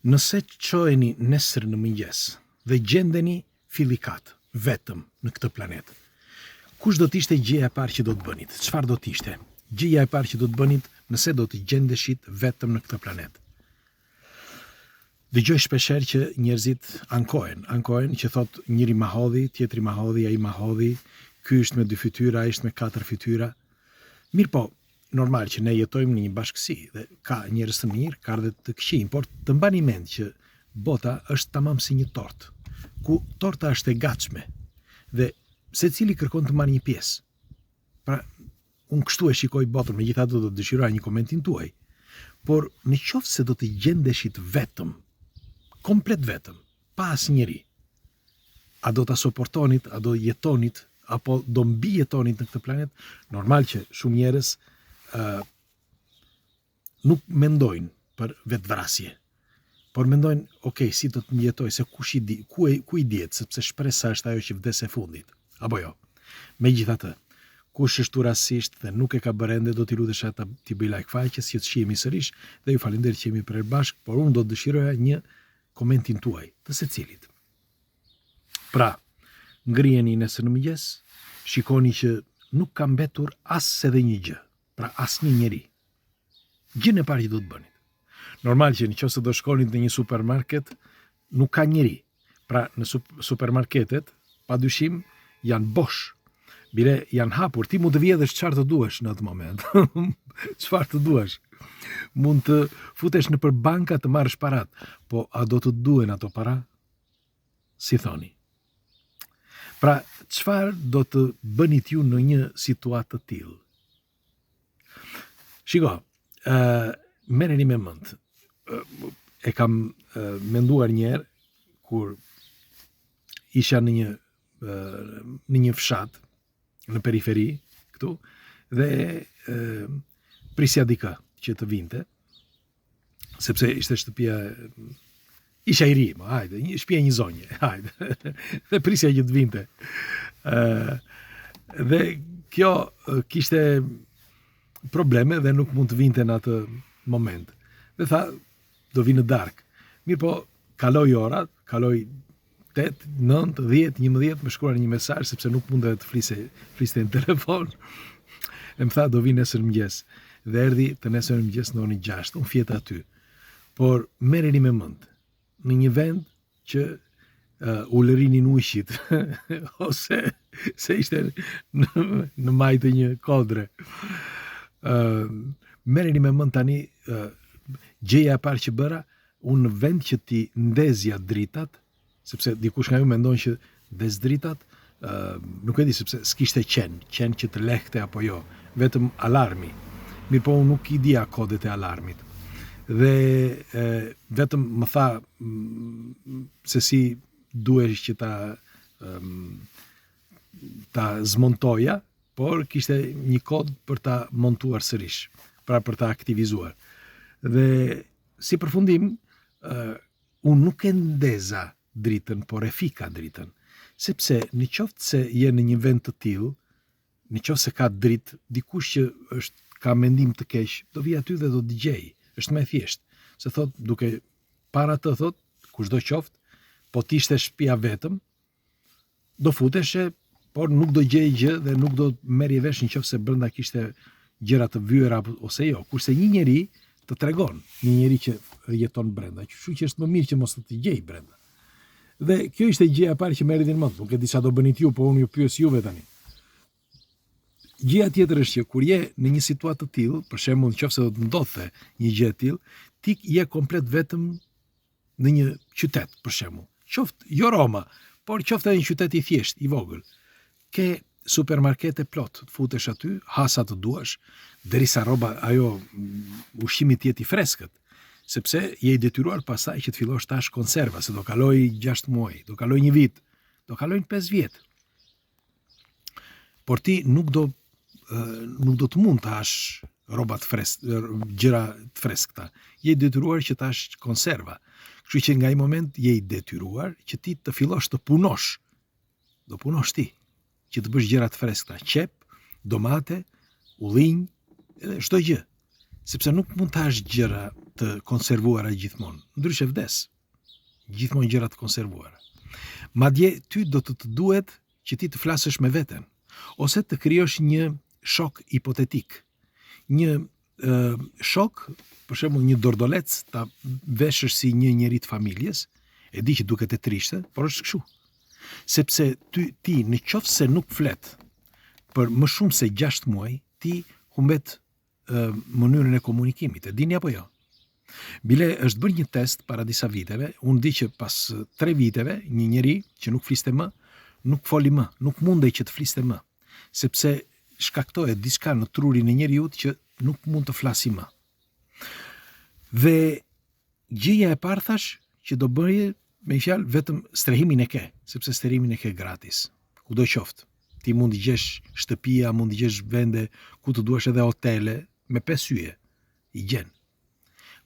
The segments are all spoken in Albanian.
Nëse qoheni nesër në mëngjes dhe gjendeni fillikat vetëm në këtë planet, kush do t'ishte gjëja e parë që do të bënit? Çfarë do t'ishte? Gjëja e parë që do të bënit nëse do të gjendeshit vetëm në këtë planet. Dëgjoj shpeshherë që njerëzit ankohen që thot njëri ma hodhi, tjetri ma hodhi, ai ma hodhi, ky është me 2 fytyra, ai është me 4 fytyra. Mirë po, normal që ne jetojmë në një bashkësi dhe ka njerëz të mirë, ka dhe të këqij, por të mbani mend që bota është tamam si një tort, ku torta është e gatshme dhe secili kërkon të marrë një pjesë. Pra, unë kështu e shikoj botën, megjithatë do të dëshiroja një komentin tuaj. Por në qoftë se do të gjendeshit vetëm, komplet vetëm, pa asnjëri, a do ta suportonit, a do jetonit, apo do mbi jetonit në këtë planet? Normal që shumë njerëz nuk mendojnë për vetvrasje, por mendojnë, ok, si do të jetoj, se kush i di, ku i diet, sepse shpresa është ajo që vdes e fundit, apo jo. Megjithatë, kush është rastësisht dhe nuk e ka bërë ende, do t'i lutesh ata t'i bëj like faqes, që të shihemi sërish, dhe ju falenderoj që jemi për bashkë, por unë do të dëshiroja një komentin tuaj, të secilit. Pra, ngriheni nesër në mëngjes, shikoni që nuk ka mbetur as edhe një gjë, pra as një njeri. Gjën e parë që do të bënit. Normal që nëse do shkonit në një supermarket, nuk ka njeri. Pra në supermarketet, padyshim, janë bosh. Bile janë hapur, ti mund të vjedhësh çfarë të duash në atë moment. Çfarë të duash. Mund të futesh në për banka të marrësh parat, po a do të duhen ato para? Si thoni. Pra, çfarë do të bënit ju në një situatë të tillë? Shiko, merreni me mend. E kam menduar një herë kur isha në një fshat në periferi këtu dhe prisja dikë që të vinte, sepse ishte shtëpia, isha i ri, hajde, shtëpia një zonje, hajde, dhe prisja që të vinte. Dhe kjo kishte probleme dhe nuk mund të vinte në atë moment. Dhe tha, do vi në darkë. Mirë po, kaloj orat, kaloj 8, 9, 10, 11, më shkruan një mesazh sepse nuk mundej të fliste në telefon. E më tha, do vi nesër mëngjes. Dhe erdhi të nesër mëngjes në orën 6, unë fjet aty. Por merreni me mend, në një vend që u lërinin ujshit, ose se ishte në majtë një kodre. Merreni me mend tani, gjëja e parë që bëra, unë në vend që ti ndezja dritat, sepse dikush nga ju mendon që ndez dritat, nuk e di sepse s'kishte qenë që të lehte apo jo, vetëm alarmi. Mirë po unë nuk i dia kodet e alarmit. Dhe vetëm më tha se si duhesh që ta zmontoja, por kishte një kod për ta montuar sërish, pra për ta aktivizuar. Dhe si përfundim, unë nuk e ndeza dritën, por e fika dritën. Sepse në qoftë se je në një vend të tillë, në qoftë se ka dritë, dikush që ka mendim të keq, do vi aty dhe do dëgjej. Është më thjesht. Se thot, duke para të thot, kushdo qoftë, po ti ishte shtëpia vetëm, do futeshe, por nuk do gjej gjë dhe nuk do merrje vesh nëse brenda kishte gjëra të vyer ose jo. Kurse një njeri të tregon, një njeri që jeton brenda, kështu që është më mirë që mos të gjej brenda. Dhe kjo ishte gjëja e parë që më erdhi në mend. Nuk e di sa do bënit ju, po unë ju pyes juve tani. Gjëja tjetër është që kur je në një situatë të tillë, për shembull, nëse do të ndodhte një gjë e tillë, ti je komplet vetëm në një qytet, për shembull. Qoftë jo Roma, por qoftë edhe një qytet i thjesht, i vogël. Ke supermarkete plot, të futesh aty, ha sa të duash, derisa rroba ajo ushqimi të jetë i freskët, sepse je i detyruar pastaj që të fillosh tash konserva, se do kaloj 6 muaj, do kaloj 1 vit, do kalojnë 5 vjet. Por ti nuk do të mund të hash rroba të freskëta, gjëra të freskëta. Je i detyruar që të hash konserva. Kështu që nga ai moment je i detyruar që ti të fillosh të punosh. Do punosh ti, që të bësh gjëra të freskëta, qep, domate, ullinj, çdo gjë. Sepse nuk mund të hash gjëra të konservuara gjithmonë. Ndryshe vdes. Gjithmonë gjëra të konservuara. Madje ty do të duhet që ti të flasësh me veten, ose të krijosh një shok hipotetik. Një shok, për shembull një dordolec, ta veshësh si një njeri të familjes, e di që duket e trishtë, por është kështu. Sepse ti në qoftë se nuk flet për më shumë se 6 muaj, ti humbet mënyrën e komunikimit, e dini apo jo? Bile është bërë një test para disa viteve, unë di që pas 3 viteve, një njeri që nuk fliste më, nuk foli më, nuk mundej që të fliste më, sepse shkaktohet diçka në trurin e njeriut që nuk mund të flasi më. Dhe gjëja e parë thash që do bëje me fjalë vetëm strehimin e ke, sepse strehimin e ke gratis. Kudo qoftë. Ti mund të gjesh shtëpia, mund të gjesh vende ku të duash edhe hotele me 5 yje. I gjen.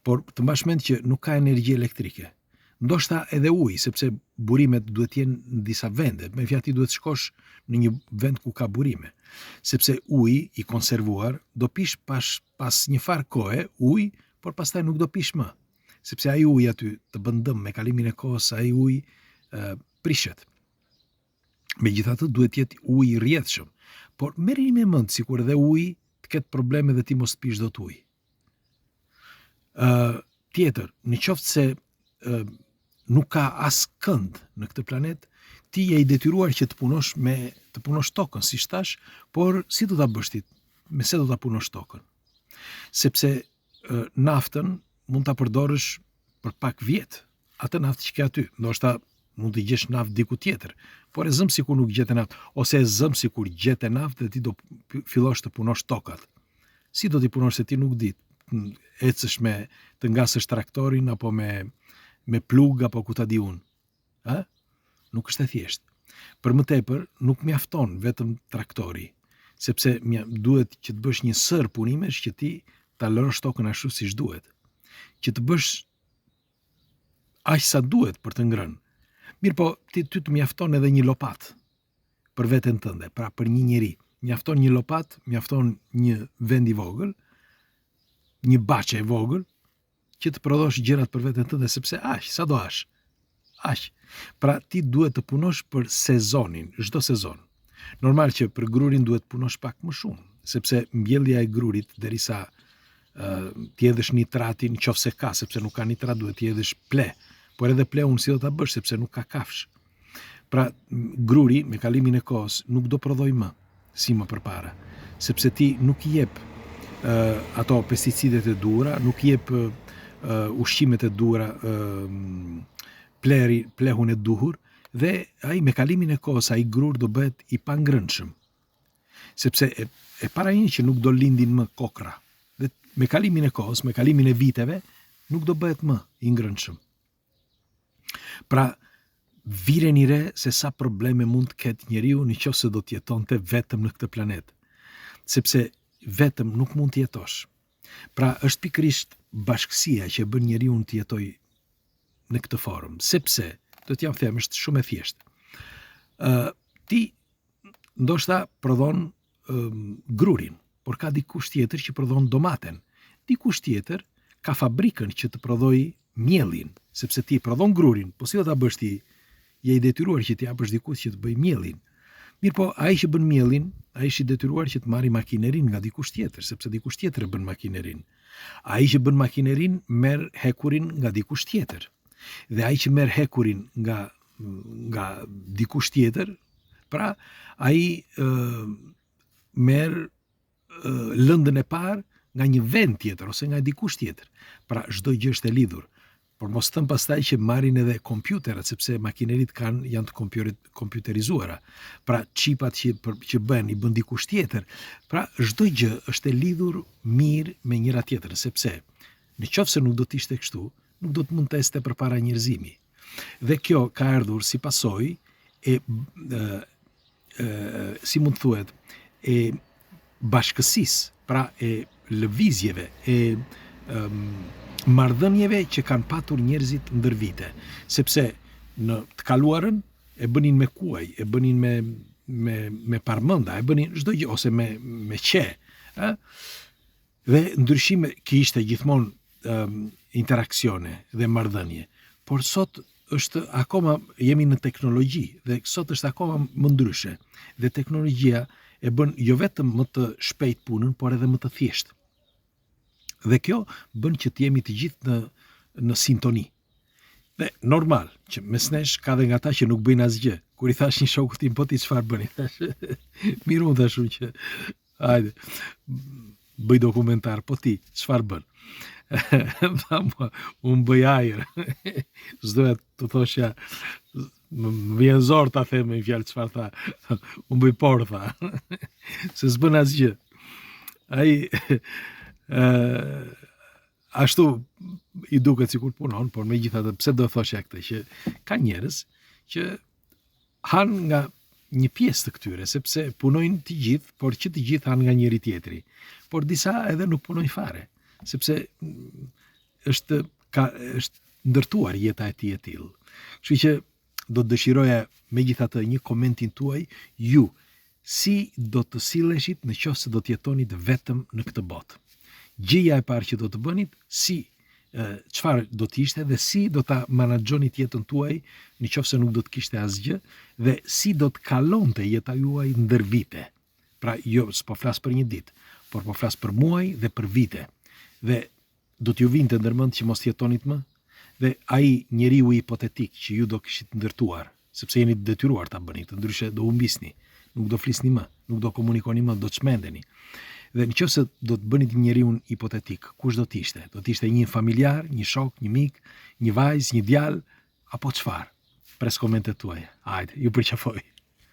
Por të mbash mend që nuk ka energji elektrike. Ndoshta edhe ujë, sepse burimet duhet jenë në disa vende. Me fjalë ti duhet shkosh në një vend ku ka burime. Sepse uji i konservuar do pish pas një farë kohe ujë, por pastaj nuk do pish më. Sepse ai uji aty të bën dëm me kalimin e kohës, ai uji prishet. Megjithatë duhet të jetë uji i rrjedhshëm, por merrni me mend sikur edhe uji të ketë probleme dhe ti mos pish dot ujë. Tjetër, në qoftë se nuk ka as kënd në këtë planet, ti je i detyruar që të punosh tokën, si thash, por si do ta bësh ti? Me se do ta punosh tokën? Sepse naftën mund ta përdorësh për pak vjet. Atë naftë që ke aty, ndoshta mund të gjesh naftë diku tjetër, por e zëm sikur nuk gjetë naftë, ose e zëm sikur gjetë naftë dhe ti do fillosh të punosh tokat. Si do t'i punosh se ti nuk di? Ecësh me të ngasësh traktorin apo me plug apo ku ta di unë. Nuk është e thjeshtë. Për më tepër nuk mjafton vetëm traktori, sepse duhet që të bësh një sër punimesh që ti ta lërosh tokën ashtu siç duhet. Që të bësh aq sa duhet për të ngrënë. Mirë po, ty të mjafton edhe një lopat për veten tënde, pra për një njeri. Mjafton një lopat, mjafton një vend i vogël, një baçe e vogël, që të prodhosh gjërat për veten tënde, sepse sa do hash. Aq. Pra ti duhet të punosh për sezonin, çdo sezon. Normal që për grurin duhet punosh pak më shumë, sepse mbjellja e grurit derisa ti hedhësh nitratin, nëse ka, sepse nuk ka nitrat, duhet ti hedhësh ple. Por edhe ple unë si do ta bësh, sepse nuk ka kafsh. Pra gruri me kalimin e kohës nuk do prodhoj më si më përpara, sepse ti nuk i jep ato pesticidet e duhura, nuk i jep ushqimet e duhura, plehun e duhur, dhe ai me kalimin e kohës ai grur do bëhet i pangrënshëm. Sepse e para një që nuk do lindin më kokra. Dhe me kalimin e kohës, me kalimin e viteve, nuk do bëhet më i ngrënshëm. Pra, vireni re se sa probleme mund të ketë njeriu nëse do të jetonte vetëm në këtë planet. Sepse vetëm nuk mund të jetosh. Pra, është pikërisht bashkësia që bën njeriu të jetojë në këtë formë, sepse do t'jam them, është shumë e thjeshtë. Ti ndoshta prodhon grurin, por ka dikush tjetër që prodhon domaten. Dikush tjetër ka fabrikën që të prodhojë miellin, sepse ti prodhon grurin, po si do ta bësh ti? Je i detyruar që t'i japësh dikujt që të bëjë miellin. Mirë po, ai që bën miellin, ai është i detyruar që të marrë makinerin nga dikush tjetër, sepse dikush tjetër e bën makinerin. Ai që bën makinerin merr hekurin nga dikush tjetër. Dhe ai që merr hekurin nga dikush tjetër, pra ai merr lëndën e parë nga një vend tjetër ose nga dikush tjetër. Pra çdo gjë është e lidhur. Por mos thëm pastaj që marrin edhe kompjuterat, sepse makinerit janë të kompjuterizuara. Pra qipat që bën i bën dikush tjetër. Pra çdo gjë është e lidhur mirë me njëra tjetrën, sepse nëse nuk do të ishte kështu, nuk do të mund të este përpara njerëzimi. Dhe kjo ka ardhur si pasojë si mund thuhet, e bashkësisë, pra e lëvizjeve, e marrëdhënieve që kanë patur njerëzit ndër vite, sepse në të kaluarën e bënin me kuaj, e bënin me parmënda, e bënin çdo gjë ose me qe, Dhe ndryshime kishte gjithmonë interaksione dhe marrëdhënie. Por sot është akoma jemi në teknologji dhe sot është akoma më ndryshe. Dhe teknologjia e bën jo vetëm më të shpejt punën, por edhe më të thjeshtë. Dhe kjo bën që të jemi të gjithë në sintoni. Dhe normal, që mes nesh ka dhe nga ta që nuk bëjnë asgjë. Kur i thash një shokut tim, po ti çfarë bën? I thash, mirë unë thashu që hajde, bëj dokumentar, po ti çfarë bën? Tha mua, unë bëj ajër. S'doja të thosha, më vjen zor ta them me fjalë çfarë tha. Unë bëj por, tha. Se s'bën asgjë. Ai ashtu i duket sikur punon, por megjithatë pse do thosha këtë, që ka njerëz që han nga një pjesë të këtyre, sepse punojnë të gjithë, por që të gjithë han nga njëri tjetri. Por disa edhe nuk punojnë fare, sepse është ndërtuar jeta e tij e tillë. Kështu që do të dëshiroja megjithatë një komentin tuaj, ju si do të silleshit në qoftë se do të jetonit vetëm në këtë botë. Gjëja e parë që do të bënit, si çfarë do të ishte dhe si do ta menaxhonit jetën tuaj në qoftë se nuk do të kishte asgjë dhe si do të kalonte jeta juaj ndër vite. Pra jo s'po flas për një ditë, por po flas për muaj dhe për vite. Dhe do t'ju vinte ndërmend që mos jetonit më dhe ai njeriu hipotetik që ju do kishit ndërtuar, sepse jeni të detyruar ta bëni këtë, ndryshe do humbisni, nuk do flisni më, nuk do komunikoni më, do çmendeni. Dhe nëse do të bënit njeriu hipotetik, kush do të ishte? Do të ishte një familjar, një shok, një mik, një vajzë, një djalë, apo çfarë? Pres komentet tuaja. Hajde, ju përqafoj.